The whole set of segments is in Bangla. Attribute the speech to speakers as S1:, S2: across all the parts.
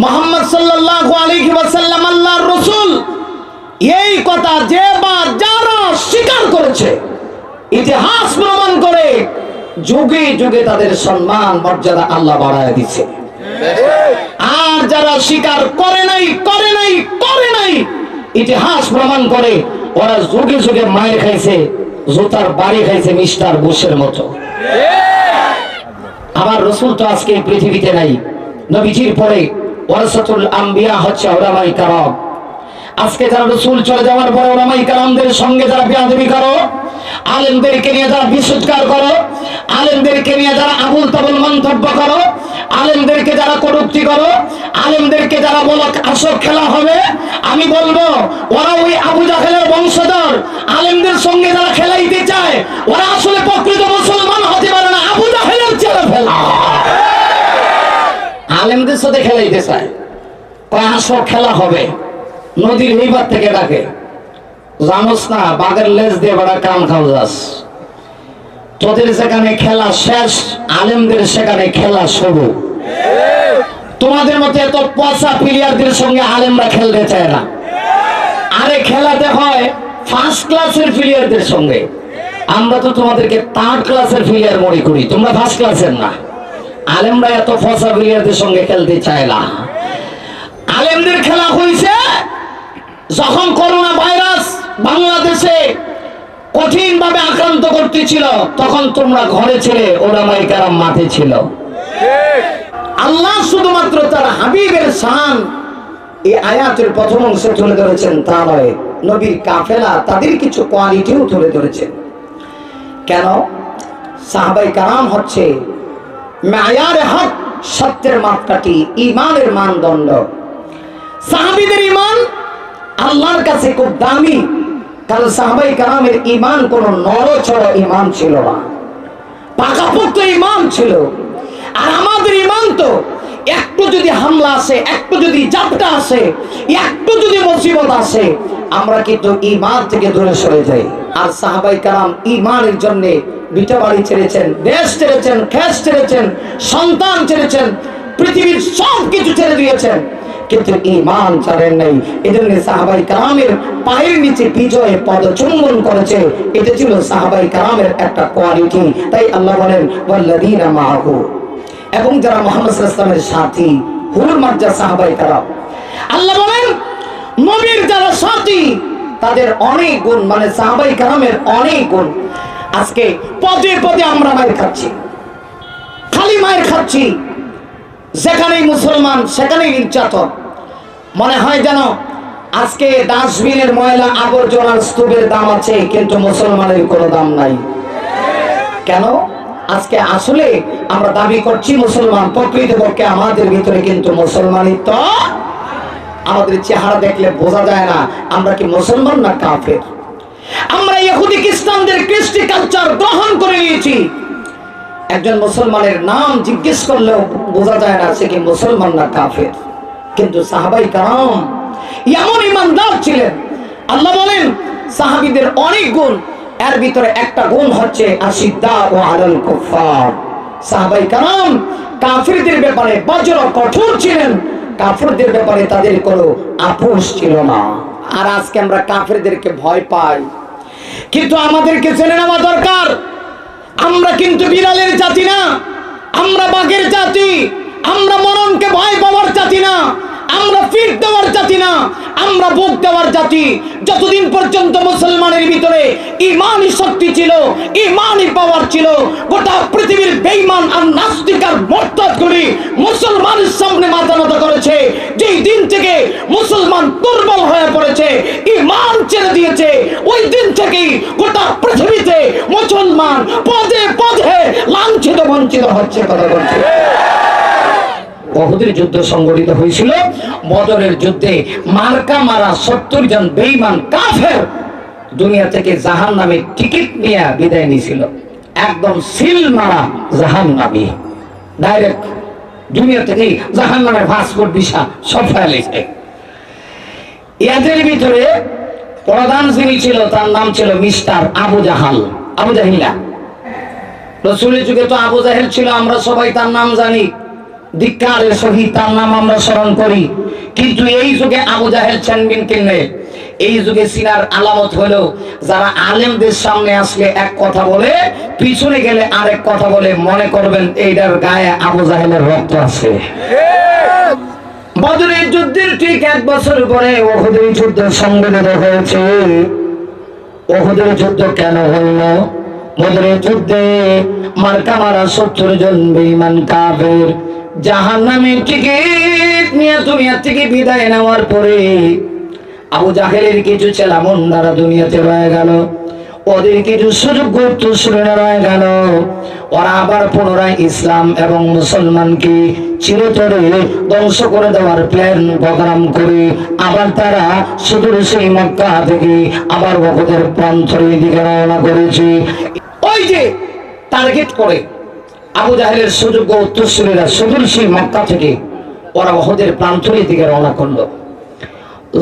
S1: মুহাম্মদ সাল্লাল্লাহু আলাইহি ওয়াসাল্লাম আল্লাহর রাসূল, এই কথা যে বা যারা স্বীকার করেছে ইতিহাস প্রমাণ করে যুগে যুগে তাদের সম্মান মর্যাদা আল্লাহ বাড়ায় দিয়েছে। আর যারা স্বীকার করে নাই ইতিহাস প্রমাণ করে ওরা যুগে যুগে মায়ের খাইছে, জুতার বাড়ি খাইছে মিস্টার বুশের মতো। আমার রাসূল তো আজকে পৃথিবীতে নাই। নবীজির পরে ওয়ারাসাতুল আম্বিয়া হচ্ছে উলামায়ে কেরাম। আজকে যারা রাসূল চলে যাওয়ার পরে উলামায়ে কেরামদের সঙ্গে যারা বেয়াদবি করো, আলেমদেরকে নিয়ে যারা বিশুদ্ধকার করো, আলেমদেরকে নিয়ে যারা আবুল তাবুল মন্তব্য করো, আলেমদেরকে যারা কটূক্তি করো, আলেমদেরকে যারা বলো আসো খেলা হবে, আমি বলবো ওরা ওই আবু জাহেলের বংশধর। আলেমদের সঙ্গে যারা খেলাইতে চায় ওরা আসলে প্রকৃত মুসলমান হতে পারে না, আবু জাহেলের ছেলে ফেলা। আলেমদের সাথে খেলাইতে চায়, আসো খেলা হবে, নদীর নিবার থেকে ডাকে, জানোস না বাঘের লেজ দিয়ে বড় কাম খাও যাস। তোদের সেখানে খেলা শেষ, আলেমদের সেখানে খেলা শুরু। তোমাদের মতো এত পচা প্লেয়ারদের সঙ্গে আলেমরা খেলতে চায় না। আরে খেলাতে হয় ফার্স্ট ক্লাসের প্লেয়ারদের সঙ্গে। আমরা তো তোমাদেরকে থার্ড ক্লাসের প্লেয়ার মনে করি, তোমরা ফার্স্ট ক্লাসের না। আলেমরা এত পচা প্লেয়ারদের সঙ্গে খেলতে চায় না। আলেমদের খেলা হয়েছে যখন করোনা ভাইরাস বাংলাদেশে কঠিন ভাবে আক্রান্ত করতেছিল, তখন তোমরা ঘরে ছিলে, উলামায়ে কেরাম মাঠে ছিল। আল্লাহ শুধুমাত্র তার হাবিবের শান এই আয়াতের প্রথম অংশে তুলে ধরেছেন তা নয়, নবীর কাফেলা তাদের কিছু কোয়ালিটিও তুলে ধরেছেন। কেন? সাহাবায়ে কেরাম হচ্ছে মায়ারে হক, সত্যের মাপকাঠি, ঈমানের মানদণ্ড। সাহাবীদের ঈমান আল্লাহর কাছে খুব দামি, কারণ সাহাবায়ে কেরামের ঈমান কোন নড়চড় ঈমান ছিল না, পাকাপোক্ত ঈমান ছিল। আর আমাদের ঈমান তো একটু যদি হামলা আসে, একটু যদি জাপটা আসে, একটু যদি মুসিবত আসে, আমরা কিন্তু ঈমান থেকে দূরে সরে যাই। আর সাহাবায়ে কেরাম ঈমানের জন্য ভিটা বাড়ি ছেড়েছেন, দেশ ছেড়েছেন, খেস ছেড়েছেন, সন্তান ছেড়েছেন, পৃথিবীর সব কিছু ছেড়ে দিয়েছেন, কিন্তু ঈমান ছাড়েন নাই। এজন্য সাহাবায়ে কেরামের পায়ের নিচে বিজয় পদচুম্বন করেছে। এটা ছিল সাহাবায়ে কেরামের একটা কোয়ালিটি। তাই আল্লাহ বলেন ওয়াল্লাযীনা মাআহু, এবং যারা মুহাম্মদ সাল্লাল্লাহু আলাইহি ওয়াসাল্লামের সাথী, হুর মার্জা সাহাবায়ে কেরাম। আল্লাহ বলেন নবীর যারা সাথী তাদের অনেক গুণ, মানে সাহাবায়ে কেরামের অনেক গুণ। আজকে পদে পদে আমরা মায়ের খাচ্ছি, খালি মায়ের খাচ্ছি, যেখানেই মুসলমান সেখানেই নির্যাতন। মনে হয় যেন আজকে ডাস্টবিনের ময়লা আবর্জনার স্তূপের দাম আছে, কিন্তু মুসলমানের কোনো দাম নাই। কেন? আজকে আসলে আমরা দাবি করছি মুসলমান, প্রকৃতপক্ষে আমাদের ভিতরে কিন্তু মুসলমানিত্ব, আমাদের চেহারা দেখলে বোঝা যায় না আমরা কি মুসলমান না কাফের। আমরা ইহুদি খ্রিস্টানদের কৃষ্টি কালচার গ্রহণ করে নিয়েছি। একজন মুসলমানের নাম জিজ্ঞেস করলেও বোঝা যায় না সে কি মুসলমান না কাফের। কিন্তু সাহাবায়ে কেরাম এমন ইমানদার ছিলেন। আল্লাহ বলেন সাহাবীদের অনেক গুণ, এর ভিতরে একটা গুণ হচ্ছে আশিদ্দাউ আলাল কুফার। সাহাবায়ে কেরাম কাফিরদের ব্যাপারে বজ্র কঠোর ছিলেন, কাফিরদের ব্যাপারে তাদের কোনো আপোষ ছিল না। আর আজকে আমরা কাফিরদেরকে ভয় পাই, কিন্তু আমাদেরকে জেনে নেওয়া দরকার আমরা কিন্তু বিড়ালের জাতি না, আমরা বাঘের জাতি। আমরা মরণকে ভয় পাওয়ার জাতি না, আমরা ফিট দেওয়ার জাতি না, আমরা বুক দেওয়ার জাতি। যতদিন পর্যন্ত মুসলমানের ভিতরে ঈমানি শক্তি ছিল, ঈমানি পাওয়ার ছিল, গোটা পৃথিবীর বেঈমান আর নাস্তিক আর মুরতাদগুলি মুসলমানের সামনে মাথা নত করেছে। যেই দিন থেকে মুসলমান দুর্বল হয়ে পড়েছে, ঈমান ছেড়ে দিয়েছে, ওই দিন থেকেই গোটা পৃথিবীতে মুসলমান পদে পদে লাঞ্ছিত বঞ্চিত হচ্ছে। কথা বলছে উহুদের যুদ্ধ সংগঠিত হয়েছিল। বদরের যুদ্ধে মার্কা মারা 70 জন বেঈমান কাফের দুনিয়া থেকে জাহান্নামে টিকিট নিয়ে বিদায় নিয়েছিল। একদম সিল মারা জাহান্নামী, ডাইরেক্ট দুনিয়া থেকে জাহান্নামের পাসপোর্ট ভিসা সব ফেলেছে। এদের ভিতরে প্রধান যিনি ছিল তার নাম ছিল মিস্টার আবু জাহাল, আবু জাহিলা। রাসূলের যুগে তো আবু জাহেল ছিল, আমরা সবাই তার নাম জানি। ধিক্কারের সহিত তার নাম আমরা স্মরণ করি। কিন্তু এই যুগে আবু জাহেল ছেনবিন কিনে, এই যুগে সিনার আলামত হলো যারা আলেমদের সামনে আসলে এক কথা বলে, পিছনে গেলে আরেক কথা বলে, মনে করবেন এইটার গায়ে আবু জাহেলের রক্ত আছে। বদরের যুদ্ধের ঠিক 1 বছর পরে উহুদের যুদ্ধ সংঘটিত হয়েছে। উহুদের যুদ্ধ কেন হইল? বদরের যুদ্ধে মার্কা মারা 70 জন বেঈমান কাফের জাহান্নামের টিকিট নিয়ে দুনিয়া থেকে বিদায় নেওয়ার পরে আবু জাহেলের কিছু ছেলেমনরা দুনিয়াতে রয়ে গেল, ওদের কিছু সুযোগ্য উত্তরসূরিরা রয়ে গেল। ওরা আবার পুনরায় ইসলাম এবং মুসলমানকে চিরতরে ধ্বংস করে দেওয়ার প্ল্যান প্রোগ্রাম করে আবার তারা সুদূর সেই মক্কা থেকে আবার উহুদের প্রান্তরের দিকে রওনা করেছে। ওই যে টার্গেট করে আবু জাহেলের সুযোগ্য উত্তরসূরিরা সুদূর সেই মক্কা থেকে ওরা উহুদের প্রান্তরের দিকে রওনা করলো।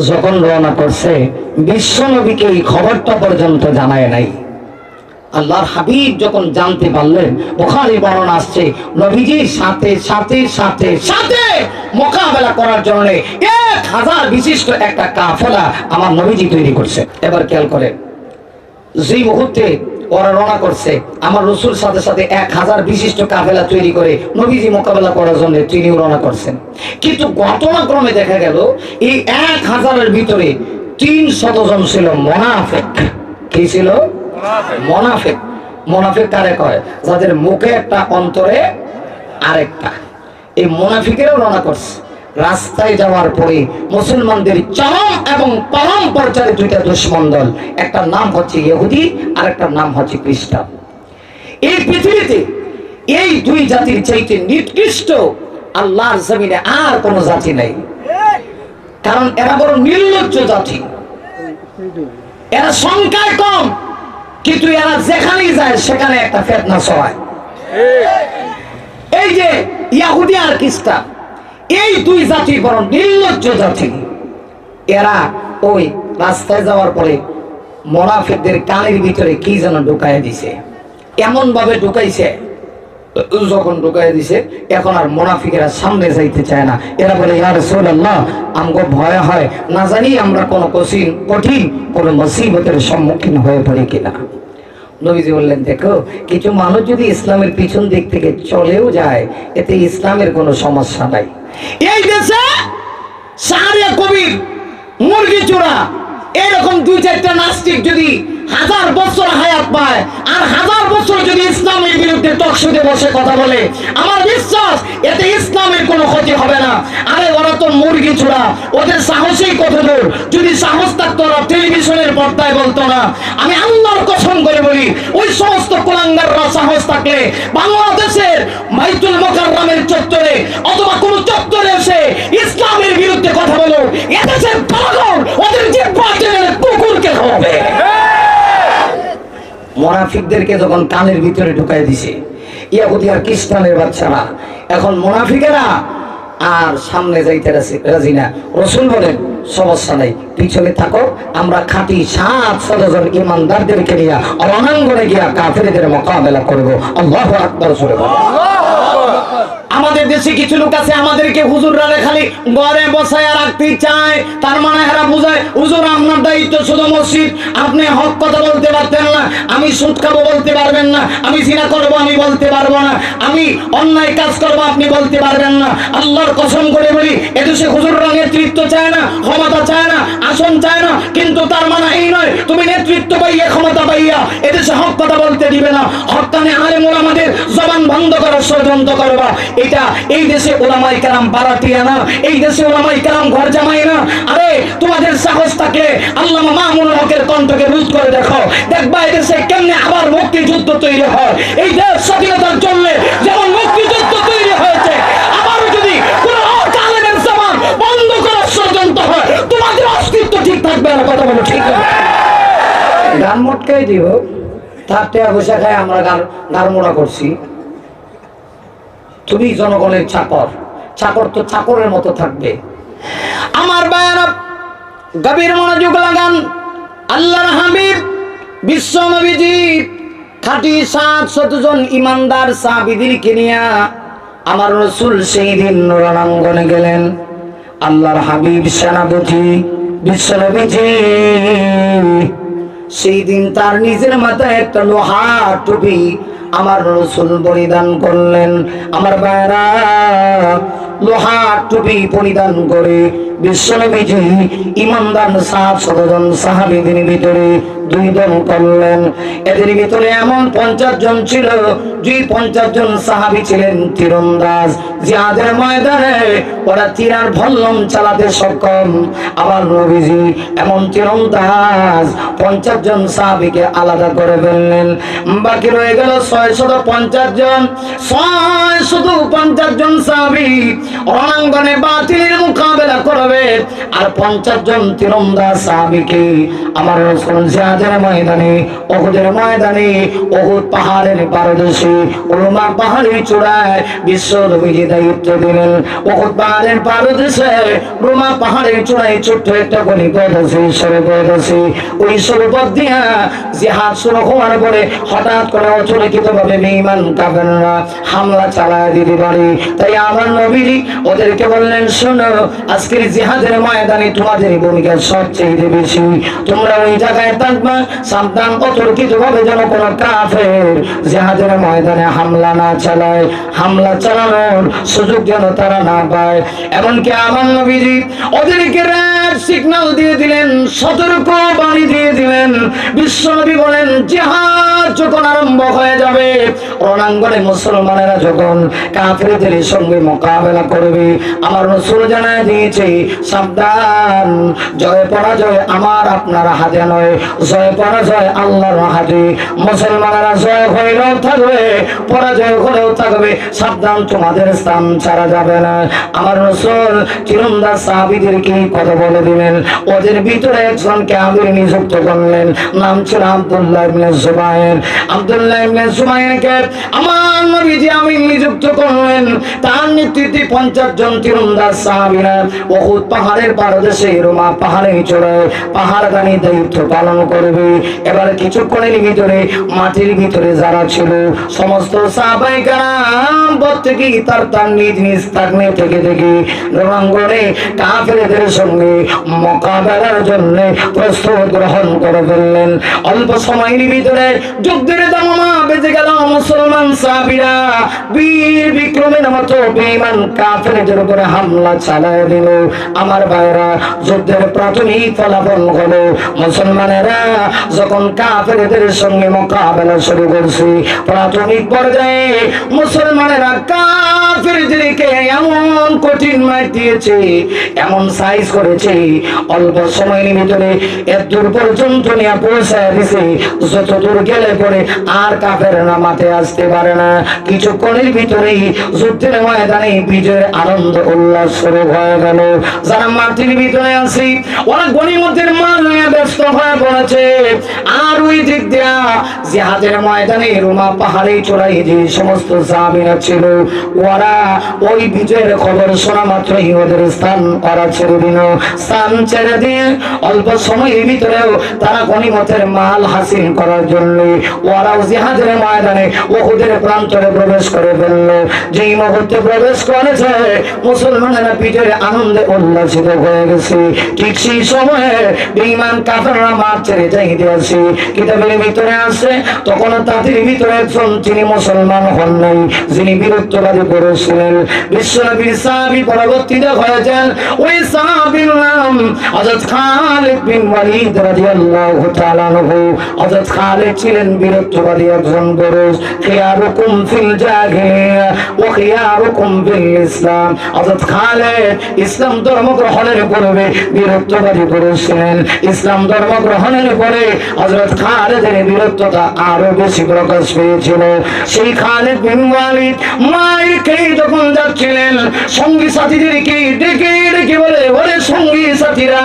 S1: যখন রওনা করছে, বিশ্ব নবীকে এই খবরটা পর্যন্ত জানায় নাই। আল্লাহর হাবিব যখন জানতে পারলেন, বুখারী বর্ণনা আসছে, নবীজির সাথে সাথে সাথে সাথে মোকাবেলা করার জন্য 1000 বিশিষ্ট একটা কাফেলা আমার নবীজি তৈরি করছে। এবার খেয়াল করেন, যে মুহূর্তে ওরা রওনা করছে, আমার রাসূল সাথে সাথে 1000 বিশিষ্ট কাফেলা তৈরি করে নবীজি মোকাবেলা করার জন্য তিনিও রওনা করছেন। কিন্তু ঘটনাক্রমে দেখা গেল এই 1000-এর ভিতরে 300 জন ছিল মুনাফিক। কি ছিল? মুনাফিক। মুনাফিক কারে কয়? যাদের মুখে একটা অন্তরে আরেকটা। এই মুনাফিকেরও রওনা করছে। রাস্তায় যাওয়ার পরে মুসলমানদের চরম এবং পরম পর্যায়ে 2টা দুশমন দল, একটা নাম হচ্ছে ইহুদি আর একটা নাম হচ্ছে খ্রিস্টান। এই পৃথিবীতে এই 2 জাতির চাইতে নিকৃষ্ট আল্লাহর জমিনে আর কোন জাতি নাই। কারণ এরা বড় নির্লজ্জ জাতি, এরা সংখ্যায় কম, কিন্তু এরা যেখানেই যায় সেখানে একটা ফিতনা ছড়ায়। এই যে ইহুদি আর খ্রিস্টান, এই 2 জাতি বড় নির্লজ্জ জাতি। এরা ওই রাস্তায় যাওয়ার পরে মুনাফিকদের কানের ভিতরে কি যেন ঢুকায় দিছে, এমন ভাবে ঢুকাইছে, যখন ঢুকাই দিছে এখন আর মুনাফিকেরা সামনে যাইতে চায় না। এরা বলে, ইয়া রাসূলুল্লাহ, আমগো ভয় হয়, না জানি আমরা কোন কঠিন কোন মুসিবতের সম্মুখীন হয়ে পড়ি কিনা। নবীজি বললেন, দেখো, কিছু মানুষ যদি ইসলামের পিছন দিক থেকে চলেও যায়, এতে ইসলামের কোনো সমস্যা নাই। এই দেশে শাহরিয়া কবির, মুরগি চোরা, এরকম 2-4টা নাস্তিক যদি 1000 বছর হায়াত পায় আর 1000 বছর যদি ইসলামের বিরুদ্ধে টকশোতে বসে কথা বলে, আমার বিশ্বাস এতে ইসলামের কোনো ক্ষতি হবে না। আরে ওরা তো মুরগি চোরা, ওদের সাহসই কতদূর। যদি সাহস থাকতো ওরা টেলিভিশনের পর্দায় বলতো না। আমি আল্লাহর কসম করে বলি, ওই সমস্ত কুলাঙ্গাররা সাহস থাকলে বাংলাদেশের বাইতুল মুকাররমের চত্বরে অথবা কোন চত্বরে এসে ইসলামের বিরুদ্ধে কথা বলো, এদেশের পাগল ওদের জিহ্বা টেনে কুকুরকে খাওয়াবে। মুনাফিকদেরকে যখন কানের ভিতরে ঢুকাই দিছে ইহুদি আর খ্রিস্টানের বাচ্চারা, এখন মুনাফিকেরা আর সামনে যাইতে রাজি না। রাসূল বলেন, সমস্যা নাই, পিছনে থাকো, আমরা খাঁটি 700 জন ইমানদারদেরকে নিয়ে রণাঙ্গনে গিয়া কাফেরদের মোকাবেলা করব। আল্লাহু আকবার। আমাদের দেশে কিছু লোক আছে, আমাদেরকে হুজুররা খালি ঘরে বসায় রাখতে চায়। তার মানে এরা বুঝায়, হুজুর আপনার দায়িত্ব শুধু মসজিদ, আপনি হক কথা বলতে পারতেন না, আমি সুদ খাবো বলতে পারবেন না, আমি জিনা করবো আমি বলতে পারবো না, আমি অন্যায় কাজ করবো আপনি বলতে পারবেন না। আল্লাহর কসম করে বলি, এদেশে হুজুররা নেতৃত্ব চায় না, ক্ষমতা চায় না, আসন চায় না, কিন্তু তার মানে এই নয় তুমি নেতৃত্ব পাইয়া ক্ষমতা পাইয়া এদেশে হক কথা বলতে দিবে না। হক্কানে আলেম ওলামাদের জবান বন্ধ করার ষড়যন্ত্র করবা। এটা এই দেশে ওলামাই কেরাম বারাটিয়া না, এই দেশে ওলামাই কেরাম ঘর জামাই না। আরে তোমাদের সাহস থাকলে আল্লামা মামুনুল হকের কণ্ঠকে রোধ করে দেখো, দেখবা এই দেশে কেমনে আবার মুক্তিযুদ্ধ তৈরি হয়। এই দেশ স্বাধীনতার জন্য যেমন মুক্তিযুদ্ধ তৈরি হয়েছে, আবারও যদি কোনো আলেমের জবান বন্ধ করার ষড়যন্ত্র হয়, তোমাদের অস্তিত্ব ঠিক থাকবে না। কথা বলো ঠিক আছে? গান মটকাই দিব, তার টাকা পয়সা খায় আমরা গান মোড়া করছি। তুমি জনগণের চাকর, চাকর তো চাকরের মতো থাকবে। আমার ভাইয়েরা, গভীর মনোযোগ লাগান। আল্লাহর হাবিব বিশ্ব নবীজি খাঁটি 700 জন ইমানদার সাহাবীদেরকে নিয়ে আমার রাসূল সেই দিন রণাঙ্গনে গেলেন। আল্লাহর হাবিব সেনাপতি বিশ্বনবীজি সেই দিন তার নিজের মাথায় একটা লোহার টুপি আমার রাসূল পরিধান করলেন। আমার ভাইরা, লোহার টুপি পরিধান করে বিশ্বনবীজি ইমানদার 700 সাহাবীদের ভিতরে 2 দল করলেন। এদের ভিতরে এমন 50 জন ছিল, যে 50 জন সাহাবী ছিলেন তীরন্দাজ। জিহাদের ময়দানে ওরা তীরার ভল্লম চালাতে সক্ষম। আমার নবীজি এমন তীরন্দাজ 50 জন সাহাবীকে আলাদা করে ফেললেন। বাকি রয়ে গেল 650 জন। 650 জন সাহাবী রণাঙ্গনে বাতিলের মোকাবেলা করবে, আর 50 জন তীরন্দাজ সাহাবীকে আমার রাসূল জিহাদের ময়দানে, উহুদের ময়দানে, উহুদ পাহাড়ের পাদদেশে, উলমা পাহাড়ের চূড়ায় বিশ্ব নবীজি দায়িত্ব দিলেন। উহুদ পাহাড়ের পাদদেশে, উলমা পাহাড়ের চূড়ায় ছোট্ট একটা গলিপথ আছে, সরপথ আছে। ওই সরপথ দিয়া জিহাদ শুরু হওয়ার পরে হঠাৎ করে অচরিতভাবে বেঈমান কাফেররা হামলা চালায় দিতে পারে। তাই আমার নবীজি ওদেরকে বললেন, শোনো, আজকের জিহাদের ময়দানে তোমাদের ভূমিকা সবচেয়ে বেশি। তোমরা ওই জায়গায় থাকবা, সাবধান, অতর্কিতভাবে যেন কোনো কাফের জিহাদের ময়দানে হামলা না চালায়। হামলা চালানোর সুযোগ যেন তারা না পায়। এমনকি আমার নবীজি ওদেরকে রেড সিগন্যাল দিয়ে দিলেন, সতর্ক বাণী দিয়ে দিলেন। বিশ্বনবী বলেন, জিহাদ যখন আরম্ভ হয়ে যাবে, রণাঙ্গনে মুসলমানেরা যখন কাফেরদের সঙ্গে মোকাবেলা করবে, আমার রাসূল জানায় দিয়েছে, সাবধান, জয় পরাজয় আমার আপনার হাতে নয়, জয় পরাজয় আল্লাহর হাতে। মুসলমানেরা জয় হইলেও থাকবে, পরাজয় হলেও থাকবে, সাবধান, তোমাদের স্থান ছাড়া যাবে না। আমার রাসূল তীরন্দাজ সাহাবীদেরকে কথা বলে দিলেন। ওদের ভিতরে একজনকে আমির নিযুক্ত করলেন, নাম ছিল আব্দুল্লাহ ইবনে জুবায়ের। আব্দুল্লাহ ইবনে জুবায়েরকে আমার নবীজি আমির নিযুক্ত করলেন। তার নেতৃত্বে 50 জন তীরন্দাজ সাহাবীরা উহুদ পাহাড়ের পাদদেশে, রোমা পাহাড়ের চূড়ায় পাহাড়দানি দায়িত্ব পালন করবে। এবার কিছুক্ষণের ভিতরে মাটির ভিতরে যারা ছিল সমস্ত সাহাবায়ে কেরাম প্রত্যেকেই তার নিজ নিজ স্থানে থেকে রণাঙ্গনে কাফেরদের সঙ্গে মোকাবেলার জন্য প্রস্তুত গ্রহণ করে ফেললেন। অল্প সময়ের ভিতরে যুদ্ধের দামামা বেজে গেল। মুসলমান সাহাবীরা বীর বিক্রমের মতো বেঈমান কাফেরদের উপরে হামলা চালায় দিল। আমার ভাইরা, যুদ্ধের প্রাথমিক ফলাফল হলো মুসলমানেরা যখন কাফেরদের সঙ্গে মোকাবেলা শুরু করছে, প্রাথমিক পর্যায়ে মুসলমানেরা কাফেরদেরকে এমন কঠিন মার দিয়েছে, এমন সাইজ করেছে, অল্প সময়ের ভিতরে এত দূর পর্যন্ত নিয়ে পৌঁছায় দিছে, যত দূর গেলে পরে আর কাফেররা মাঠে আসতে পারে না। কিছুক্ষণের ভিতরেই যুদ্ধের ময়দানে বিজয়ের আনন্দ উল্লাস শুরু হয়ে গেল। যারা মাটির ভিতরে আছে ওরা গনিমতের মাল নিয়ে ব্যস্ত হয়ে পড়েছে। আর ওই দিক দিয়া জিহাদের ময়দানে রোমা পাহাড়ে চড়াই যে সমস্ত সাহাবীরা ছিল, ওরা ওই বিজয়ের খবর শোনা মাত্রই ওদের স্থান ওরা ছেড়ে দিল। স্থান ছেড়ে দিয়ে অল্প সময়ের ভিতরেও তারা গনিমতের মাল হাসিল করার জন্য ওরাও জিহাদের ময়দানে উহুদের প্রান্তরে প্রবেশ করে ফেলল। যেই মুহূর্তে প্রবেশ করেছে, মুসলমানেরা বিজয়ের আনন্দে উল্লাসিত হয়ে গেছে। ঠিক সেই সময়ে বেঈমান কাফেররা মাঠ ছেড়ে যাইতে আসে। কিতাবের ভিতরে আসে, তখন তাদের ভিতরে একজন, তিনি মুসলমান হন নাই, যিনি বীরত্ববাদী করেছিলেন। বিশ্বনবীর সাহাবী পরবর্তীতে হয়েছেন, ওই সাহাবীর নাম হযরত খালিদ বিন ওয়ালিদ রাদিয়াল্লাহু তাআলা আনহু। হযরত খালিদ ছিলেন বীরত্ববাদী একজন পুরুষ। খিয়ারুকুম ফিল জাহিলিয়া ওয়া খিয়ারুকুম ফিল ইসলাম। হযরত খালিদ ইসলাম ধর্ম গ্রহণের পূর্বে বীরত্ববাদী পুরুষ ছিলেন। ইসলাম ধর্ম গ্রহণের পরে হযরত খালিদের বীরত্বতা আরো বেশি প্রকাশ পেয়েছিল। সেই খালিদ বিন ওয়ালিদ মাইকে যখন যাচ্ছিলেন, সঙ্গী সাথীদেরকে ডেকে ডেকে বলে, ওরে সঙ্গী সাথীরা,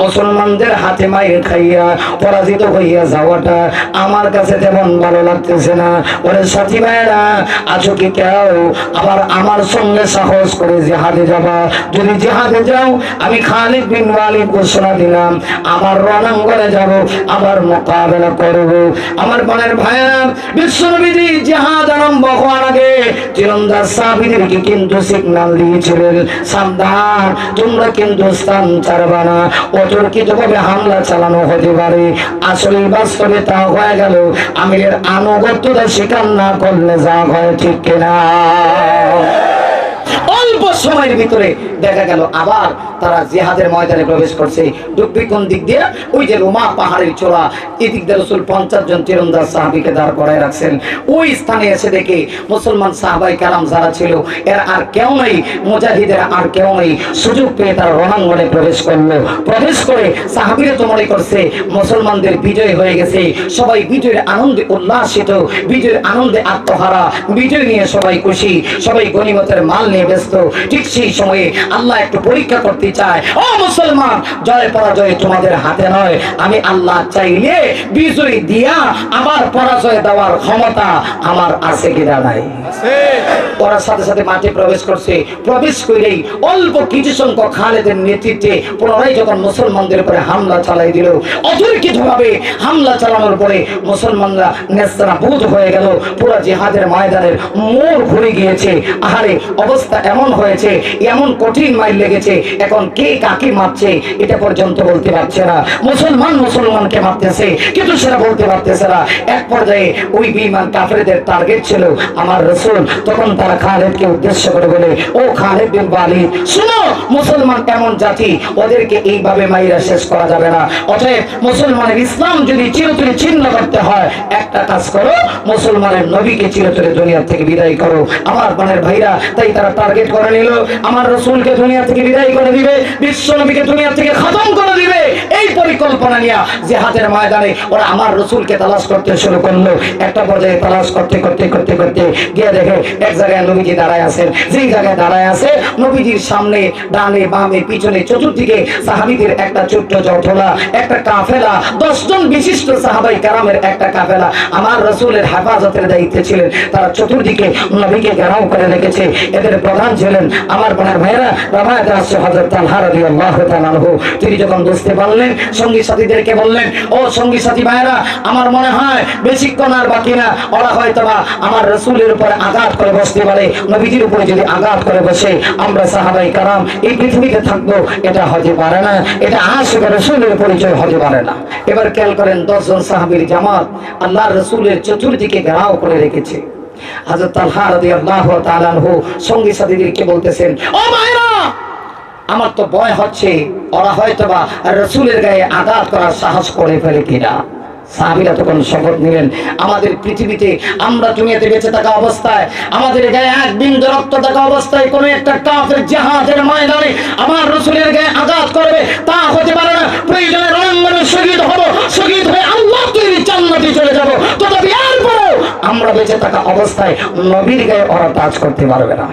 S1: মুসলমানদের হাতে মাইর খাইয়া পরাজিত হইয়া যাওয়াটা আমার কাছে তেমন ভালো লাগতেছে না। ওরে সাথী ভাইরা, আছো কি কেউ আবার আমার সঙ্গে সাহস করে জিহাদে যাবা? যদি জিহাদে যাও, আমি খালিদ বিন ওয়ালিদ ঘোষণা দিলাম আমার রণাঙ্গনে যাব, আবার মোকাবেলা করব। আমার বোনের ভাইরা, বিশ্বনবীজি জিহাদ আরম্ভ হওয়ার আগে তীরন্দাজ সাহাবীদেরকে কিন্তু সিগন্যাল দিয়েছিলেন, সাবধান, তোমরা কিন্তু স্থান ছাড়বা না, অতর্কিতভাবে হামলা চালানো হতে পারে। আসলে বাস্তবে তা হয়ে গেল। আমিরের আনুগত্যতা স্বীকার না করলে যা হয়, ঠিক কিনা? অল্প সময়ের ভিতরে দেখা গেল আবার তারা জিহাদের ময়দানে প্রবেশ করছে। ডুববি কোন দিক দিয়ে? ওই যে রোমা পাহাড়ের চূড়া, এদিক দিয়ে রাসূল 50 জন তীরন্দাজ সাহাবীকে দাঁড় করায় রাখছেন। ওই স্থানে এসে দেখে মুসলমান সাহাবাই কারাম যারা ছিল এর আর কেউ নেই, মুজাহিদের আর কেউ নেই। সুযোগ পেয়ে তারা রণাঙ্গনে প্রবেশ করলো। প্রবেশ করে সাহাবীরা তো মনে করছে মুসলমানদের বিজয় হয়ে গেছে, সবাই বিজয়ের আনন্দে উল্লাসিত, বিজয়ের আনন্দে আত্মহারা, বিজয় নিয়ে সবাই খুশি, সবাই গনিমতের মাল নিয়ে ব্যস্ত। ঠিক সেই সময়ে আল্লাহ একটু পরীক্ষা করতে চায়। ও মুসলমান, জয় পরাজয় তোমাদের হাতে নয়, আমি আল্লাহ চাইলে বিজয় দিয়া আবার পরাজয় দেওয়ার ক্ষমতা আমার আছে কিনা? নাই। ওরা সাথে সাথে মাঠে প্রবেশ করছে। প্রবেশ করেই অল্প কিছু সংখ্যক খালেদের নেতৃত্বে পুনরায় যখন মুসলমানদের উপরে হামলা চালাই দিল, অতর্কিতভাবে হামলা চালানোর পরে মুসলমানরা নেস্তানাবুদ হয়ে গেল। পুরো জিহাদের ময়দানের মোড় ঘুরে গিয়েছে। আহারে, অবস্থা এমন হয়েছে, এমন কঠিন মাইল লেগেছে, এখন কে কাকে মারছে এটা পর্যন্ত বলতে পারছে না। মুসলমান মুসলমানকে মারতেছে কিন্তু সেটা বলতে পারতেছে না। এক পর্যায়ে ওই বেঈমান কাফেরদের টার্গেট ছিল আমার রাসূল। তখন তারা খালিদকে উদ্দেশ্য করে বলে, ও খালিদ বিন ওয়ালিদ, শুনো, মুসলমান এমন জাতি, ওদেরকে এইভাবে মাইরা শেষ করা যাবে না। অতএব মুসলমানের ইসলাম যদি চিরতরে ছিন্ন করতে হয়, একটা কাজ করো, মুসলমানের নবীকে চিরতরে দুনিয়া থেকে বিদায় করো। আমার বোনের ভাইরা, তাই তারা টার্গেট করে নিল আমার রাসূলকে দুনিয়া থেকে বিদায় করে দিবে, বিশ্ব নবীকে দুনিয়া থেকে খতম করে দিবে। এই পরিকল্পনা নিয়ে জিহাদের ময়দানে ওরা আমার রাসূলকে তালাশ করতে শুরু করলো। একটা পর্যায়ে তালাশ করতে করতে করতে করতে গিয়ে দেখে এক জায়গায় নবীজি দাঁড়ায় আছেন। যেই জায়গায় দাঁড়ায় আছে, নবীজির সামনে, ডানে, বামে, পিছনে, চতুর্দিকে সাহাবীদের একটা ছোট্ট জটলা, একটা কাফেলা, 10 জন বিশিষ্ট সাহাবাই কারামের একটা কাফেলা আমার রাসূলের হেফাজতের দায়িত্বে ছিলেন। তারা চতুর্দিকে নবীকে ঘেরাও করে রেখেছে। এদের প্রধান ছিলেন আমার বোনের ভাইরা, রাবায়াতে আছে হযরত তালহা রাদিয়াল্লাহু তাআলা আনহু। তিনি যখন বুঝতে পারলেন, সঙ্গী সাথীদেরকে বললেন, ও সঙ্গী সাথী ভাইরা, আমার মনে হয় বেশিক্ষণ আর বাকি না, ওরা হয়তোবা আমার রাসূলের উপরে আঘাত করে বসতে পারে। নবীজির উপরে যদি আঘাত করে বসে, আমরা সাহাবাই কারাম এই পৃথিবীতে থাকবো, এটা হতে পারে না। এটা আশিক রাসূলের পরিচয় হতে পারে না। এবার খেয়াল করেন, 10 জন সাহাবীর জামাত আল্লাহর রাসূলের চতুর্দিকে ঘেরাও করে রেখেছে। হযরত তালহা রাদিয়াল্লাহু তাআলা আনহু সঙ্গী সাথীদেরকে বলতেছেন, ও ভাইরা, আমার তো ভয় হচ্ছে ওরা হয়তোবা রাসূলের গায়ে আঘাত করার সাহস করে ফেলে কিনা। সাহাবীরা তখন শপথ নিলেন, আমাদের পৃথিবীতে, আমরা দুনিয়াতে বেঁচে থাকা অবস্থায়, আমাদের গায়ে এক বিন্দু রক্ত থাকা অবস্থায় কোনো একটা কাফের জিহাদের ময়দানে আমার রাসূলের গায়ে আঘাত করবে, তা হতে পারে না। প্রয়োজনে রণাঙ্গনে শহীদ হব, শহীদ হয়ে আল্লাহ তৈরি জান্নাতে চলে যাব, তথাপি এরপরও আমরা বেঁচে থাকা অবস্থায় নবীর গায়ে ওরা টাচ করতে পারবে না।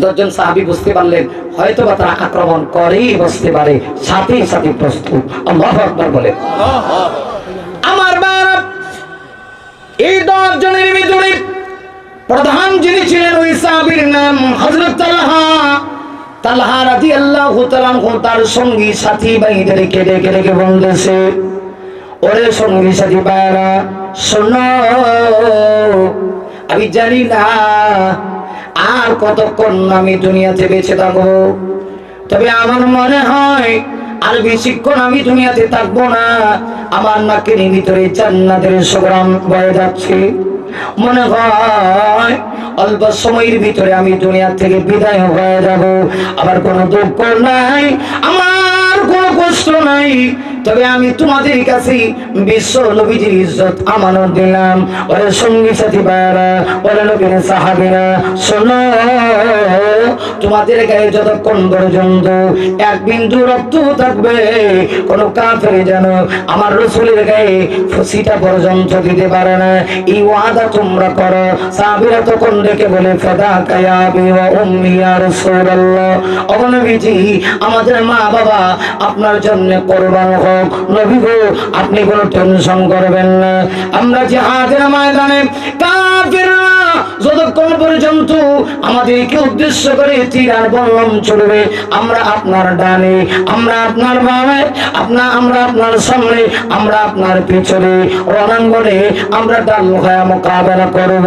S1: 10 জন সাহাবী বুঝতে পারলেন হয়তোবা তারা আক্রমণ করেই বসতে পারে, সাথে সাথে প্রস্তুত। আল্লাহু আকবার বলে। আমার বাবা, এই 10 জনের ভিতরে প্রধান যিনি ছিলেন, ওই সাহাবীর নাম হযরত তালহা রাদিয়াল্লাহু তাআলা আনহু। তার সঙ্গী সাথী ভাইদেরকে ডেকে ডেকে বলতেছে, ওরে সঙ্গী সাথী ভাইরা, শোনো, আমি জানি না আর কতক্ষণ আমি দুনিয়াতে বেঁচে থাকবো, তবে আমার মনে হয় আর বেশিক্ষণ আমি দুনিয়াতে থাকবো না। আমার নাকের ভিতরে জান্নাতের সুঘ্রাণ বয়ে যাচ্ছে। মনে হয় অল্প সময়ের ভিতরে আমি দুনিয়া থেকে বিদায় হয়ে যাব। আবার কোনো দুঃখ নাই, আমার কোনো কষ্ট নাই, তবে আমি তোমাদের কাছে বিশ্ব নবীজির ইজ্জত আমানত দিলাম। ওরে সঙ্গী সাথী ভাইরা, ওরে নবীর সাহাবীরা, শোনো, তোমাদের গায়ে যতক্ষণ পর্যন্ত এক বিন্দু রক্ত থাকবে, কোন কাফের যেন আমার রাসূলের গায়ে ফুসিটা পর্যন্ত দিতে পারে না, এই ওয়াদা তোমরা করো। সাহাবীরা তখন ডেকে বলে, ফাদাকা ইয়া আবি ওয়া উম্মি ইয়া রাসূলুল্লাহ, ও নবীজি, আমাদের মা বাবা আপনার জন্য কুরবান হোক। নবী গো, আপনি কোনো টেনশন করবেন না। আমরা জিহাদের ময়দানে কাফেররা যতক্ষণ পর্যন্ত আমাদেরকে উদ্দেশ্য করে তীর আর বল্লম ছুড়বে, আমরা আপনার ডানে, আমরা আপনার বামে, আমরা আপনার সামনে, আমরা আপনার পিছনে, রণাঙ্গনে আমরা ডাল হয়ে মোকাবেলা করব।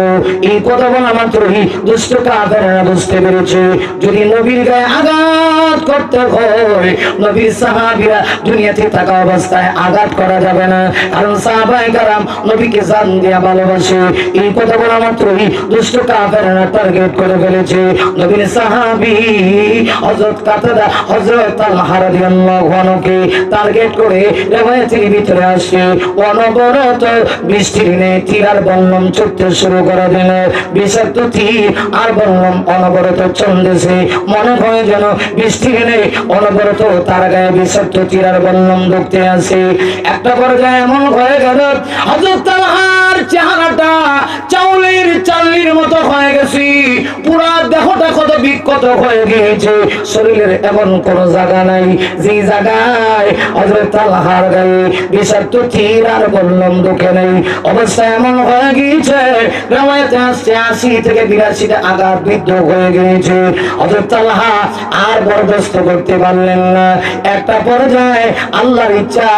S1: এই কথা বলা মাত্রই দুষ্ট কাফেররা বুঝতে পেরেছে, যদি নবীর গায়ে আঘাত করতে হয়, নবীর সাহাবীরা দুনিয়াতে থাকা অবস্থায় আঘাত করা যাবে না, কারণ সাহাবায়ে কেরাম নবীকে জান দিয়ে ভালোবাসে। এই কথা বলা মাত্রই দুষ্ট কাফেররা টার্গেট করে ফেলেছে নবীর সাহাবী হযরত কাতাদা, হযরত তালহা রাদিয়াল্লাহু আনহুকে টার্গেট করে রিওয়ায়াতের ভিতরে আসে, অনবরত বৃষ্টির নে তীর আর বল্লম ছুটতে শুরু করে দিল। বিষাক্ত তীর আর বল্লম অনবরত চলতেছে, মনে হয় যেন বৃষ্টির নে অনবরত তার গায়ে বিষাক্ত তীর আর বল্লম ঢুকতে আসে। একটা পর্যায়ে এমন হয়ে গেল, হযরত তালহার চেহারাটা চাউলের চাল্লির মতো হয়ে গেছে, পুরা দেহটা কত বিক্ষত হয়ে গিয়েছে, শরীরের এমন কোন জায়গা নাই যে জায়গায় হযরত তালহার গায়ে বিষাক্ত তীর আর বল্লম ঢুকে নেই। অবস্থা এমন হয়ে গিয়েছে, রিওয়ায়াতে আসছে ৮০ থেকে ৮২টা আঘাত বিদ্ধ হয়ে গিয়েছে। হযরত তালহা আর বরদাস্ত করতে পারলেন না। একটা পর্যায়ে আল্লাহর ইচ্ছা,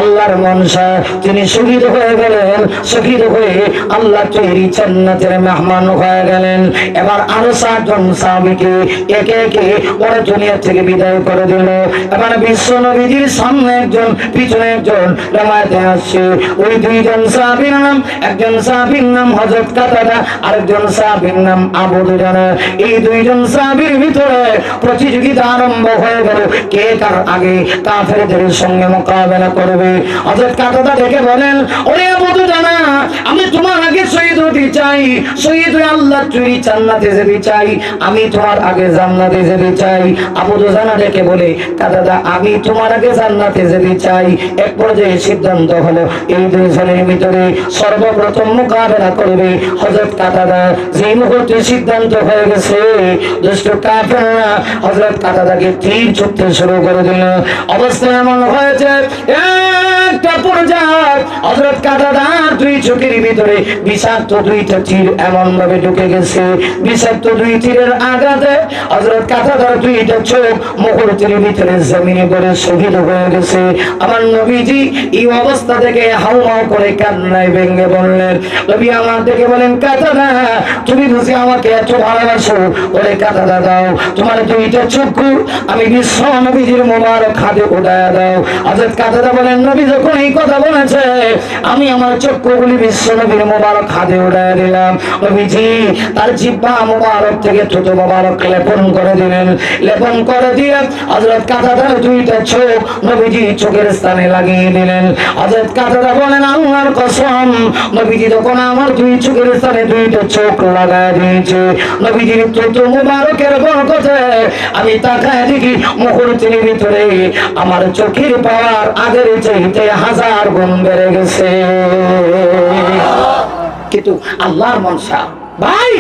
S1: আল্লাহর মনসা, তিনি শহীদ হয়ে গেলেন। শহীদ হয়ে আল্লাহ তৈরি জান্নাতের মেহমান হয়ে গেলেন। এবার আরো ৬০ জন সাহাবীকে একে একে ওরা দুনিয়া থেকে বিদায় করে দিল। এবার বিশ্ব নবীজির সামনে একজন, পিছনে একজন, রিওয়ায়াতে আসছে ওই দুইজন সাহাবীর নাম, একজন সাহাবীর নাম হযরত কাতাদা, আরেকজন সাহাবীর নাম আবু দুজানা। এই দুইজন সাহাবীর ভিতরে প্রতিযোগিতা আরম্ভ হয়ে গেল, কে কার আগে কাফেরদের সঙ্গে মোকাবেলা করবে। হযরত কাতাদা ডেকে বলেন, ওরে আবু দুজানা, আমি তোমার আগে শহীদ হতে চাই, শহীদ হয়ে আল্লাহ তৈরি জান্নাতে যেতে চাই, আমি তোমার আগে জান্নাতে যেতে চাই। আবু দুজানা ডেকে বলে, কাতাদা, আমি তোমার আগে জান্নাতে যেতে চাই। এক পর্যায়ে সিদ্ধান্ত হলো এই দুইজনের ভিতরে সর্বপ্রথম মোকাবেলা করবে হযরত কাতাদা। যে মুহূর্তে সিদ্ধান্ত হয়ে গেছে, দুষ্ট কাফেররা হযরত কাতাদাকে তীর ছুটতে শুরু করে দিল। অবস্থা এমন হয়েছে, একটা পর্যায়ে হযরত কাতাদার দুই চোখের ভিতরে বিষাক্ত দুইটা তীর এমন ভাবে ঢুকে গেছে, বিষাক্ত দুই তীরের আঘাতে হযরত কাতাদার দুইটা চোখ মুহূর্তের ভিতরে জমিনে পড়ে শহীদ হয়ে গেছে। আমার নবীজি এই অবস্থা থেকে হাউমাউ করে কান্নায় ভেঙে বললেন। নবী আমার দেখে বলেন, কাতাদা, তুমি বুঝি আমাকে এত ভালোবাসো? ওরে কাতাদা, দাও তোমার দুইটা চক্ষু আমি বিশ্ব নবীজির মোবারক হাতে উঠায়া দাও। হযরত কাতাদা বলেন, নবী যখন এই কথা বলেছে, আমি আমার চক্ষুগুলি বিশ্ব নবীর মোবারক হাতে উঠায়া দিলাম। নবীজি তার জিহ্বা মোবারক থেকে থুতু মোবারক লেপন করে দিলেন। লেপন করে দিয়ে হযরত কাতাদার দুইটা চোখ নবীজি চোখের স্থানে লাগিয়ে দিলেন। হযরত কাতাদা বলেন, আল্লাহর কসম, নবীজি যখন আমার দুই চোখের স্থানে দুইটা চোখ লাগায় দিয়েছে, নবীজির থুতু মোবারকের বরকতে আমি তাকায় দেখি মুহূর্তের ভিতরে আমার চোখের পাওয়ার আগের চাইতে 1000 গুণ বেড়ে গেছে। কিন্তু আল্লাহর মনসা ভাই,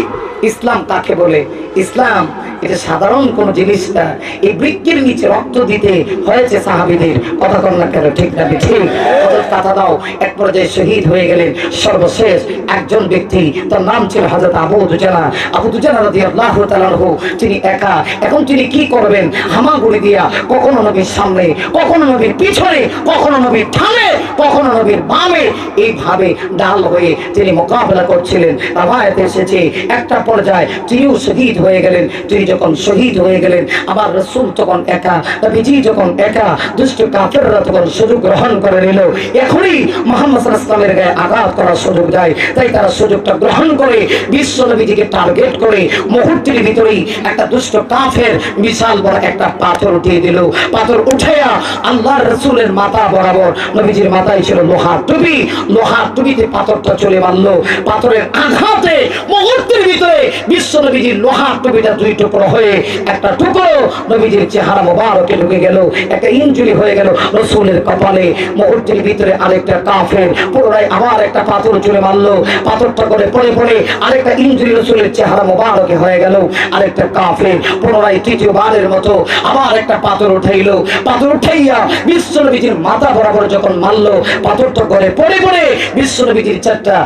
S1: ইসলাম কাকে বলে? ইসলাম এটা সাধারণ কোন জিনিস না। এই বৃক্ষের নিচে রক্ত দিতে হয়েছে সাহাবীদের, কথা কন না কেন, ঠিক না? ঠিক। হযরত কাতাদাও এক পর্যায়ে শহীদ হয়ে গেলেন। সর্বশেষ একজন ব্যক্তি, তার নাম ছিল হযরত আবু দুজানা। আবু দুজানা রাদিয়াল্লাহু তাআলা আনহু, তিনি একা। এখন তিনি কি করবেন? হামাগুড়ি দিয়া কখনো নবীর সামনে, কখনো নবীর পিছনে, কখনো নবীর ডানে, কখনো নবীর বামে, এইভাবে ডাল হয়ে তিনি মোকাবেলা করছিলেন। রিওয়ায়াতে এসেছে, একটা পর্যায়ে তিনিও শহীদ হয়ে গেলেন। তিনি যখন শহীদ হয়ে গেলেন, আমার রাসূল তখন একা, নবীজি যখন একা, দুষ্ট কাফেররা তখন সুযোগ গ্রহণ করে নিল। এখনই মুহাম্মদ সাল্লাল্লাহু আলাইহি ওয়াসাল্লামের গায়ে আঘাত করার সুযোগ দেয়। তাই তারা সুযোগটা গ্রহণ করে বিশ্ব নবীজিকে টার্গেট করে মুহূর্তের ভিতরেই একটা দুষ্ট কাফের বিশাল বড় একটা পাথর উঠিয়ে দিল। পাথর উঠাইয়া আল্লাহর রাসূলের মাথা বরাবর, নবীজির মাথায় ছিল লোহার টুপি, লোহার টুপিতে পাথরটা চলে মারল। পাথরের আঘাতে মুহূর্তের ভিতরে বিশ্ব নবীজির লোহার টুপিটা দুই টুকরো হয়ে একটা টুকরো নবীজির চেহারা মোবারকে ঢুকে গেল, একটা ইনজুরি হয়ে গেল রাসূলের কপালে। মুহূর্তের ভিতরে আরেকটা কাফের পুনরায় আবার একটা পাথর চলে মারলো। পাথরটা করে পড়ে পড়ে আরেকটা ইনজুরি রাসূলের চেহারা মোবারকে হয়ে গেল। আরেকটা কাফের পুনরায় তৃতীয়বারের মতো আবার একটা পাথর উঠাইল। পাথর উঠাইয়া বিশ্ব নবীজির মাথা বরাবর যখন মারলো, পাথরটা করে পড়ে পড়ে বিশ্ব নবীজির চারটা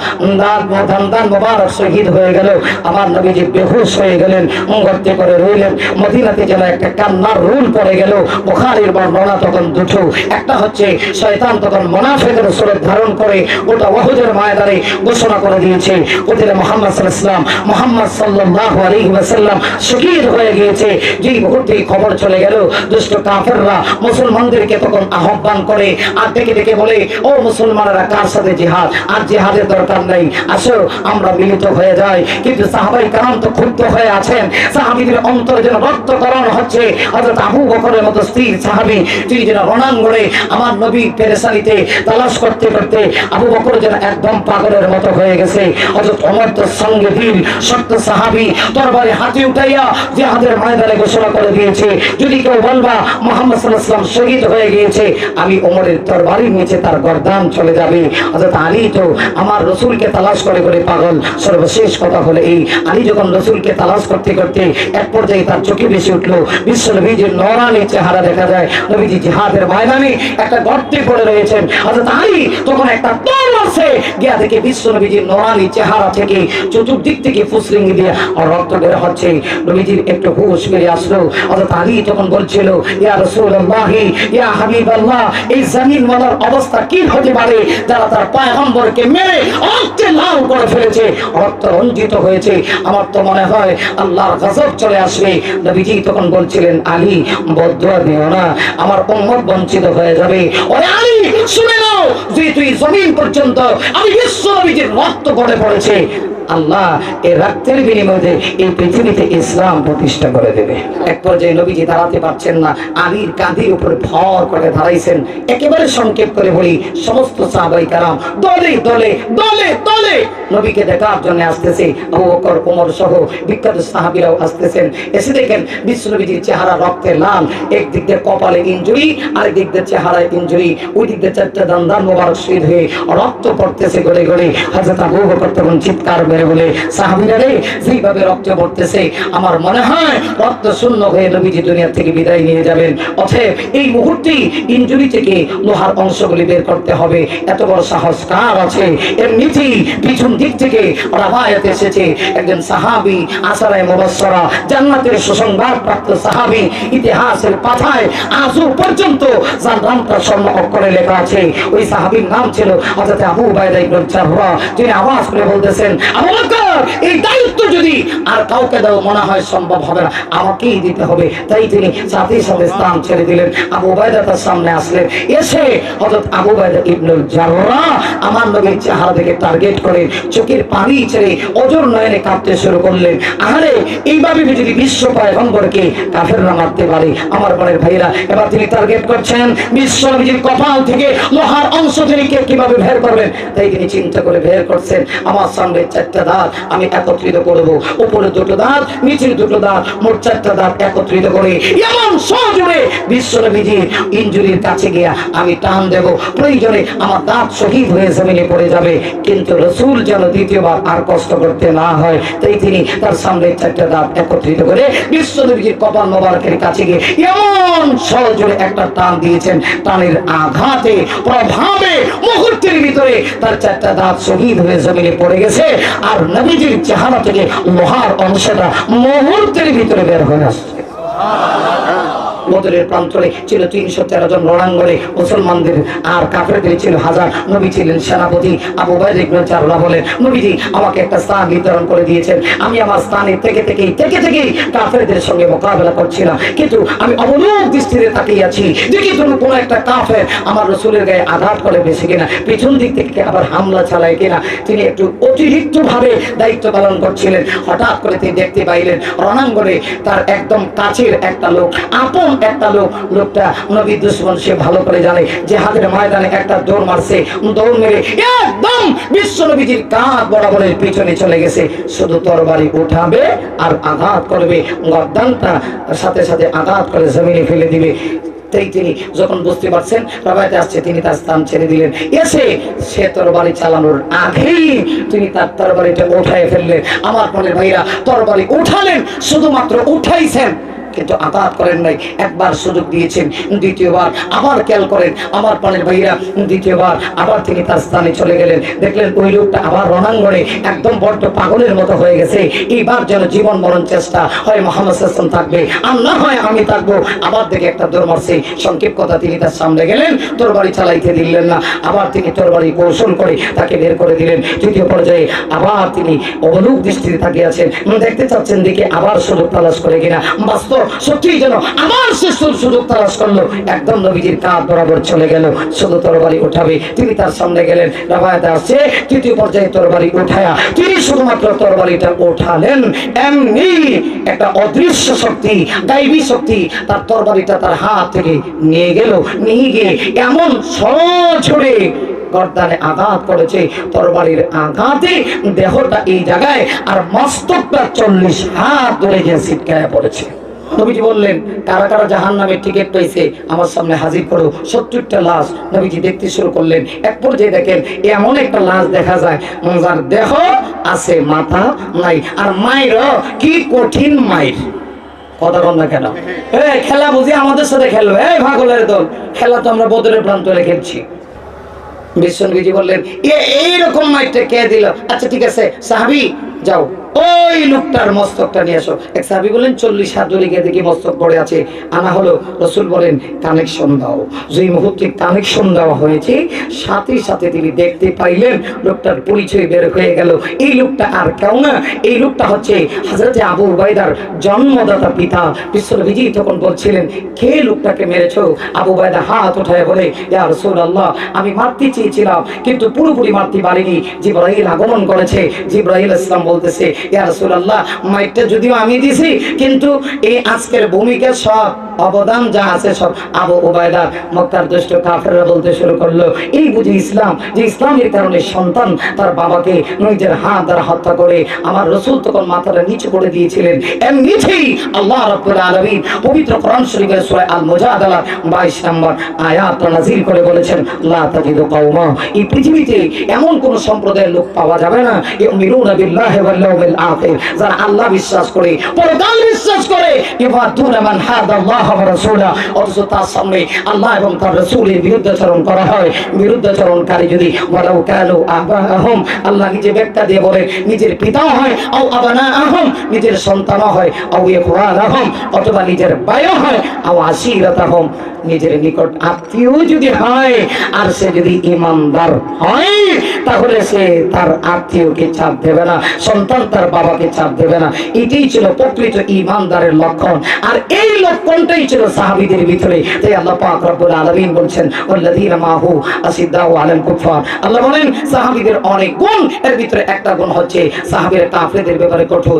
S1: দান মোবারক শহীদ হয়ে গেল। আমার নবীজি বেহুশ হয়ে গেলেন, গর্তে করে রইলেন। মদিনাতে যেন একটা কান্নার রুল পড়ে গেল। বুখারীর বর্ণনা তখন দুটো, একটা হচ্ছে শয়তান তখন মুনাফিকের সুরত ধারণ করে ওটা উহুদের ময়দানে ঘোষণা করে দিয়েছে, ওদের মুহাম্মদ সাল্লাল্লাহু আলাইহি ওয়াসাল্লাম শহীদ হয়ে গিয়েছে। যেই মুহূর্তে খবর চলে গেল, দুষ্ট কাফেররা মুসলমানদেরকে তখন আহ্বান করে আর ডেকে ডেকে বলে, ও মুসলমানেরা, কার সাথে জিহাদ? আর জিহাদের দরকার নেই, আসো আমরা মিলিত হয়ে যাই। কিন্তু সাহাবাই কারাম তো ক্ষুব্ধ হয়ে আছেন, সাহাবীদের অন্তরে যেন রক্তকরণ হচ্ছে। হযরত আবু বকরের মতো স্থির সাহাবী, তিনি যেন রণাঙ্গনে আমার নবী পেরেশানিতে তালাশ করতে করতে আবু বকর যেন একদম পাগলের মতো হয়ে গেছে। হযরত ওমর তো সঙ্গে বীর শক্ত সাহাবী, তরবারি হাতে উঠাইয়া জিহাদের ময়দানে ঘোষণা করে দিয়েছে, যদি কেউ বলবা মুহাম্মদ সাল্লাল্লাহু আলাইহি ওয়াসাল্লাম শহীদ হয়ে গিয়েছে, আমি ওমরের তরবারির নিচে তার গর্দান চলে যাবে। হযরত আলী তো আমার রাসূলকে তালাশ করে করে পাগল। সর্বশেষ কথা হলো এই, আলী যখন রাসূলকে তালাশ করতে করতে এক পর্যায়ে তার চোখে ভেসে উঠলো বিশ্ব নবীজির নূরানী চেহারা দেখা যায়। নবীজি জিহাদের ময়দানে একটা গর্তে পড়ে রয়েছেন। হযরত আলী তখন একটা দৌড় মারছে, গিয়া দেখে বিশ্ব নবীজির নূরানী চেহারা থেকে চতুর্দিক থেকে ফুসরিঙ্গি দিয়ে রক্ত বের হচ্ছে। নবীজির একটু হুঁশ ফিরে আসলো। হযরত আলী তখন বলছিল, ইয়া রাসূলুল্লাহ, ইয়া হাবিবাল্লাহ, এই জমিন ওয়ালার অবস্থা কি হতে পারে যারা তার পয়গম্বরকে মেরে রক্তে লাল করে ফেলেছে, রক্ত রঞ্জিত হয়েছে। আমার তো মনে হয় আল্লাহর গজব চলে আসবে। নবীজি তখন বলছিলেন, আলী, বদদুয়া দিও না, আমার উম্মত বঞ্চিত হয়ে যাবে। ওরে আলী, শুনে নাও, যে তুই জমিন পর্যন্ত আমি বিশ্ব নবীজির রক্ত পড়ে পড়েছে, আল্লাহ এই রক্তের বিনিময়ে এই পৃথিবীতে ইসলাম প্রতিষ্ঠা করে দেবে। এক পর্যায়ে নবীজি দাঁড়াতে পারছেন না, আলীর কাঁধের উপরে ভর করে দাঁড়াইছেন। একেবারে সংক্ষেপ করে বলি, সমস্ত সাহাবায়ে কেরাম দলে দলে দলে দলে নবীকে দেখার জন্য আসতেছে। আবু বকর, ওমর সহ বিখ্যাত সাহাবীরাও আসতেছেন। এসে দেখেন বিশ্ব নবীজির চেহারা রক্তে লাল, একদিক দিয়ে কপালে ইনজুরি, আরেক দিক দিয়ে চেহারায় ইনজুরি, ওই দিক দিয়ে চারটা দান মোবারক শহীদ হয়ে রক্ত পড়তেছে গড়ে গড়ে। হযরত আবু বকর তখন চিৎকার বলে, সাহাবীরা রে, যেভাবে রক্ত পড়তেছে আমার মনে হয় রক্ত শূন্য হয়ে নবীজি দুনিয়া থেকে বিদায় নিয়ে যাবেন। অতএব এই মুহূর্তে ইনজুরি থেকে লোহার অংশগুলি বের করতে হবে। এত বড় সাহস কার আছে? এমনিতেই পিছন দিক থেকে রাওয়ায়াত এসেছে, একজন সাহাবী, আশারায়ে মুবাশশারা, জান্নাতের সুসংবাদ প্রাপ্ত সাহাবী, ইতিহাসের পাতায় আজও পর্যন্ত যার নামটা স্বর্ণ অক্ষরে লেখা আছে, ওই সাহাবীর নাম ছিল হযরত আবু উবাইদা ইবনে জাররাহ। তিনি আওয়াজ করে বলতেছেন, আবু বকর, এই দায়িত্ব যদি আর কাউকে দাও মনে হয় সম্ভব হবে না, আমাকেই দিতে হবে। তাই তিনি সাথে সাথে স্থান ছেড়ে দিলেন। আবু উবাইদা তার সামনে আসলেন। এসে হযরত আবু উবাইদা ইবনে জাররাহ আমার নবীর চেহারা থেকে টার্গেট করে চোখের পানি ছেড়ে অজর নয়নে কাঁদতে শুরু করলেন। আরে এইভাবে যদি বিশ্ব পয়গম্বরকে কাফেররা মারতে পারে, আমার বোনের ভাইরা, এবার তিনি টার্গেট করছেন বিশ্ব নবীর কপাল থেকে লোহার অংশ তিনি কিভাবে বের করবেন। তাই তিনি চিন্তা করে বের করছেন, আমার সামনে চারটা দাঁত আমি একত্রিত করব, উপরে দুটো দাঁত, নিচে দুটো দাঁত, মোট চারটা দাঁত একত্রিত করে এমন সজোরে বিশ্ব নবীজির ইনজুরির কাছে গিয়া আমি টান দেব, প্রয়োজনে আমার দাঁত শহীদ হয়ে জমিনে পড়ে যাবে, কিন্তু রাসূল যেন দ্বিতীয়বার আর কষ্ট করতে না হয়। তাই তিনি তার সামনে চারটা দাঁত একত্রিত করে বিশ্ব নবীজির কপাল মোবারকের কাছে গিয়ে এমন সজোরে একটা টান দিয়েছেন, টানের আঘাতে প্রভাবে মুহূর্তের ভিতরে তার চারটা দাঁত শহীদ হয়ে জমিনে পড়ে গেছে। আর নবীজির চেহারা থেকে লোহার অংশটা মুহূর্তের ভিতরে বের হয়ে আসছে। বদরের প্রান্তরে ছিল 313 জন রণাঙ্গনে মুসলমানদের, আর কাফেরদের ছিল 1000। নবী ছিলেন সেনাপতি। আবু বাইর ইবনে জাররাহ বলেন, নবীজি আমাকে একটা স্থান নির্ধারণ করে দিয়েছেন, আমি আমার স্থানে থেকে কাফেরদের সঙ্গে মোকাবেলা করছিলাম, কিন্তু আমি অবলোক দৃষ্টিতে তাকিয়ে আছি, দেখি কোনো একটা কাফের আমার রাসূলের গায়ে আঘাত করে বেশি কিনা, পিছন দিক থেকে আবার হামলা চালায় কিনা। তিনি একটু অতিরিক্ত ভাবে দায়িত্ব পালন করছিলেন। হঠাৎ করে তিনি দেখতে পাইলেন রণাঙ্গনে তার একদম কাছের একটা লোক, আপন একটা লোক, লোকটা নবী দুশমন, সে ভালো করে জানে জিহাদের ময়দানে একটা দৌড় মারছে, দৌড় মেরে একদম বিশ্ব নবীজির কাঁধ বরাবরের পিছনে চলে গেছে, শুধু তরবারি উঠাবে আর আঘাত করবে, গর্দানটা সাথে সাথে আঘাত করে জমিনে ফেলে দিবে। তাই তিনি যখন বুঝতে পারছেন রাবায়াতে আসছে, তিনি তার স্থান ছেড়ে দিলেন। এসে সে তরবারি চালানোর আগেই তিনি তার তরবারিটা উঠায় ফেললেন। আমার মনে ভাইরা, তরবারি উঠালেন, শুধুমাত্র উঠাইছেন কিন্তু আঘাত করেন নাই। একবার সুযোগ দিয়েছেন, দ্বিতীয়বার আবার খেয়াল করেন আমার প্রাণের ভাইরা, দ্বিতীয়বার আবার তিনি তার স্থানে চলে গেলেন। দেখলেন ওই লোকটা আবার রণাঙ্গনে একদম বড্ড পাগলের মতো হয়ে গেছে। এইবার যেন জীবন মরণ চেষ্টা, হয় মুহাম্মদ সাল্লাল্লাহু আলাইহি ওয়াসাল্লাম থাকবে আর না হয় আমি থাকবো। আবার দেখে একটা দৌড় মারছে। সংক্ষেপ কথা, তিনি তার সামনে গেলেন, তরবারি চালাইতে দিলেন না, আবার তিনি তরবারি কৌশল করে তাকে বের করে দিলেন। তৃতীয় পর্যায়ে আবার তিনি অবলোক দৃষ্টিতে তাকিয়ে আছেন, দেখতে চাচ্ছেন দিকে আবার সুযোগ তালাশ করে কিনা। বাস্তব সত্যি যেন আবার সে সুযোগ তালাশ করলো, একদম নবীজির কাঁধ বরাবর চলে গেল, শুধু তরবারি উঠাবে। তিনি তার সামনে গেলেন। রাবায়াতে আসছে তৃতীয় পর্যায়ে তরবারি উঠায়া তিনি শুধুমাত্র তরবারিটা উঠালেন, এমনি একটা অদৃশ্য শক্তি, গায়বী শক্তি তার তরবারিটা তার হাত থেকে নিয়ে গেল। নিয়ে গিয়ে এমন সরাসরি গর্দানে আঘাত করেছে, তরবারির আঘাতে দেহটা এই জায়গায় আর মস্তকটা 40 হাত ধরে গিয়ে ছিটকায়া পড়েছে। নবীজি বললেন, কারা কারা জাহান্নামের টিকিট পেয়েছে আমার সামনে হাজির করো। 70টা লাশ নবীজি দেখতে শুরু করলেন। এক পর্যায়ে দেখেন এমন একটা লাশ দেখা যায় যার দেহ আছে, মাথা নাই, আর মায়ের কি কঠিন মায়ের। কথা বল না কেন? খেলা বুঝি আমাদের সাথে খেলবে, পাগলের দল, খেলা তো আমরা বদরের প্রান্তরে খেলছি। বিশ্বনবীজি বললেন, এইরকম মাইরটা কে দিল? আচ্ছা ঠিক আছে সাহাবী, যাও ওই লোকটার মস্তকটা নিয়ে আসো। এক সাহাবী বলেন 40 হাত দূরে গিয়ে দেখি মস্তক পড়ে আছে, আনা হলো। রাসূল বলেন, কানেকশন দাও। যেই মুহূর্তে কানেকশন দেওয়া হয়েছে, সাথে সাথে তিনি দেখতে পাইলেন লোকটার পরিচয় বের হয়ে গেল। এই লোকটা আর কেউ না, এই লোকটা হচ্ছে হযরতে আবু উবাইদার জন্মদাতা পিতা। বিশ্বনবীজি তখন বলছিলেন, কে লোকটাকে মেরেছো? আবু উবাইদা হাত উঠায় বলে, ইয়া রাসূলুল্লাহ, আমি মারতে চেয়েছিলাম কিন্তু পুরোপুরি মারতে পারিনি, জিবরাইল আগমন করেছে। জিবরাইল ইসলাম বলতেছে, ইয়া রাসূলুল্লাহ, মাইরটা যদিও আমি দিছি কিন্তু এই আজকের ভূমিকা সব অবদান যা আছে সব আবু উবাইদা। মক্কার দুষ্ট কাফেররা বলতে শুরু করলো, এই বুঝি ইসলাম, যে ইসলামের কারণে সন্তান তার বাবাকে নিজের হাত দ্বারা হত্যা করে। আমার রাসূল তখন মাথাটা নিচু করে দিয়েছিলেন। এমনিতেই আল্লাহ রাব্বুল আলামিন পবিত্র কোরআন শরীফের সূরা আল মুজাদালা 22 নম্বর আয়াত নাযিল করে বলেছেন, লা তাজিদু কওমা, এই পৃথিবীতে এমন কোন সম্প্রদায়ের লোক পাওয়া যাবে না ইউমিনুনা বিল্লাহি ওয়াল ইয়াউমিল আখির, যারা আল্লাহ বিশ্বাস করে, পরকাল বিশ্বাস করে, ইউয়াদুনা মান হাদাল্লাহ ওয়া রাসূলা, অথচ তার সামনে আল্লাহ এবং তার রাসূলের বিরুদ্ধাচরণ করা হয়। বিরুদ্ধাচরণকারী যদি ওয়ালাউ কানু আবাহুম, আল্লাহ নিজে ব্যাখ্যা দিয়ে বলেন নিজের পিতাও হয়, আও আবানাহুম, নিজের সন্তানও হয়, আও ইখওয়ানাহুম, অথবা নিজের ভাইও হয়, আও আশিরাতাহুম, নিজের নিকট আত্মীয় যদি হয়, আর সে যদি ঈমানদার হয় তাহলে সে তার আত্মীয়কে চাপ দেবে না, সন্তান তার বাবাকে চাপ দেবে না। এটাই ছিল প্রকৃত ঈমানদারের লক্ষণ, আর এই লক্ষণটাই ছিল সাহাবীদের ভিতরে। তাই আল্লাহ পাক রব্বুল আলামিন বলছেন, ওয়াল্লাযীনা মাহু আশিদ্দাউ আলাল কুফার, আল্লাহ বলেন সাহাবীদের অনেক গুণ, এর ভিতরে একটা গুণ হচ্ছে সাহাবীরা কাফেরদের ব্যাপারে কঠোর।